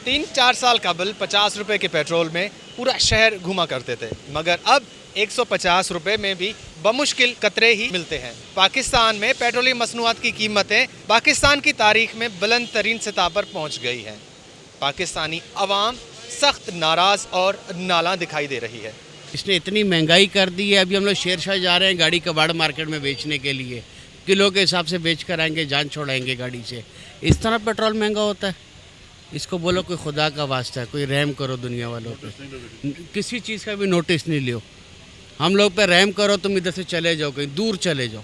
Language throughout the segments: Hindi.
3-4 साल कबल 50 रुपए के पेट्रोल में पूरा शहर घुमा करते थे, मगर अब 150 रुपए में भी बमुश्किल कतरे ही मिलते हैं। पाकिस्तान में पेट्रोलियम मसनूआत की कीमतें पाकिस्तान की तारीख में बुलंद तरीन सतह पर पहुँच गई हैं। पाकिस्तानी अवाम सख्त नाराज़ और नाला दिखाई दे रही है। इसने इतनी महंगाई कर दी है, अभी हम लोग शेरशाह जा रहे हैं गाड़ी कबाड़ मार्केट में बेचने के लिए, किलो के हिसाब से बेच कर आएंगे, जान छोड़ाएंगे गाड़ी से। इस तरह पेट्रोल महंगा होता है? इसको बोलो कोई खुदा का वास्ता है, कोई रहम करो दुनिया वालों पे, किसी चीज़ का भी नोटिस नहीं लियो। हम लोग पे रहम करो, तुम इधर से चले जाओ, कहीं दूर चले जाओ।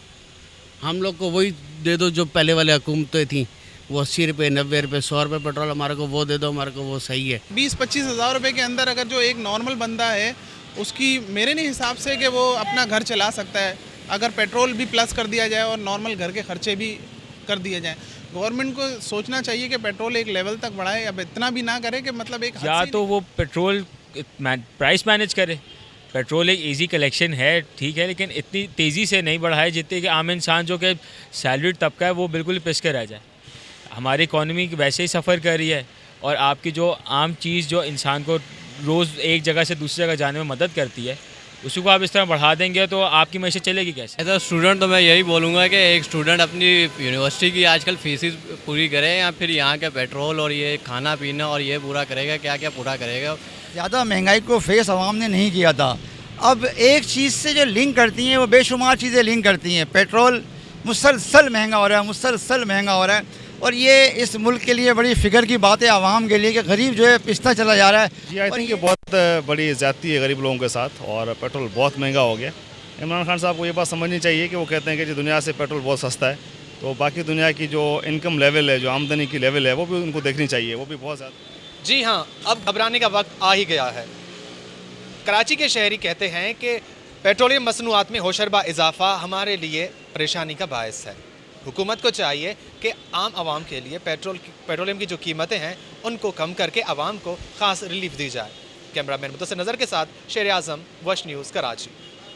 हम लोग को वही दे दो जो पहले वाले हुकूमतें थी, वो 80 रुपये 90 रुपये 100 रुपये पेट्रोल हमारे को वो दे दो, हमारे को वो सही है। 20-25 हज़ार रुपये के अंदर अगर जो एक नॉर्मल बंदा है उसकी मेरे नहीं हिसाब से कि वो अपना घर चला सकता है, अगर पेट्रोल भी प्लस कर दिया जाए और नॉर्मल घर के खर्चे भी कर दिए जाएँ। गवर्नमेंट को सोचना चाहिए कि पेट्रोल एक लेवल तक बढ़ाए, अब इतना भी ना करे कि मतलब एक या तो वो पेट्रोल प्राइस मैनेज करे। पेट्रोल एक इजी कलेक्शन है, ठीक है, लेकिन इतनी तेज़ी से नहीं बढ़ाए जितने कि आम इंसान जो कि सैलरीड तबका है वो बिल्कुल पिस के रह जाए। हमारी इकॉनमी वैसे ही सफ़र कर रही है और आपकी जो आम चीज़ जो इंसान को रोज़ एक जगह से दूसरी जगह जाने में मदद करती है, उसी को आप इस तरह बढ़ा देंगे तो आपकी मैशत चलेगी कैसे? एज अ स्टूडेंट तो मैं यही बोलूँगा कि एक स्टूडेंट अपनी यूनिवर्सिटी की आजकल फीसिस पूरी करे या फिर यहाँ के पेट्रोल और ये खाना पीना और ये पूरा करेगा, क्या क्या पूरा करेगा। ज़्यादा महंगाई को फेस आवाम ने नहीं किया था। अब एक चीज़ से जो लिंक करती हैं वो बेशुमार चीज़ें लिंक करती हैं। पेट्रोल मुसलसल महंगा हो रहा है, मुसलसल महंगा हो रहा है, और ये इस मुल्क के लिए बड़ी फ़िक्र की बात है आवाम के लिए कि गरीब जो है पिसता चला जा रहा है। जी आई थिंक ये बहुत बड़ी ज़्यादती है गरीब लोगों के साथ, और पेट्रोल बहुत महंगा हो गया। इमरान खान साहब को ये बात समझनी चाहिए कि वो कहते हैं कि जो दुनिया से पेट्रोल बहुत सस्ता है, तो बाकी दुनिया की जो इनकम लेवल है, जो आमदनी की लेवल है, वो भी उनको देखनी चाहिए, वो भी बहुत ज़्यादा। जी हाँ, अब घबराने का वक्त आ ही गया है। कराची के शहरी कहते हैं कि पेट्रोलियम मसनूआत में होशरबा इजाफा हमारे लिए परेशानी का बायस है। हुकूमत को चाहिए कि आम आवाम के लिए पेट्रोलियम की जो कीमतें हैं उनको कम करके आवाम को ख़ास रिलीफ दी जाए। कैमरामैन मुदस्सिर नज़र के साथ शेर आज़म, वश न्यूज़, कराची।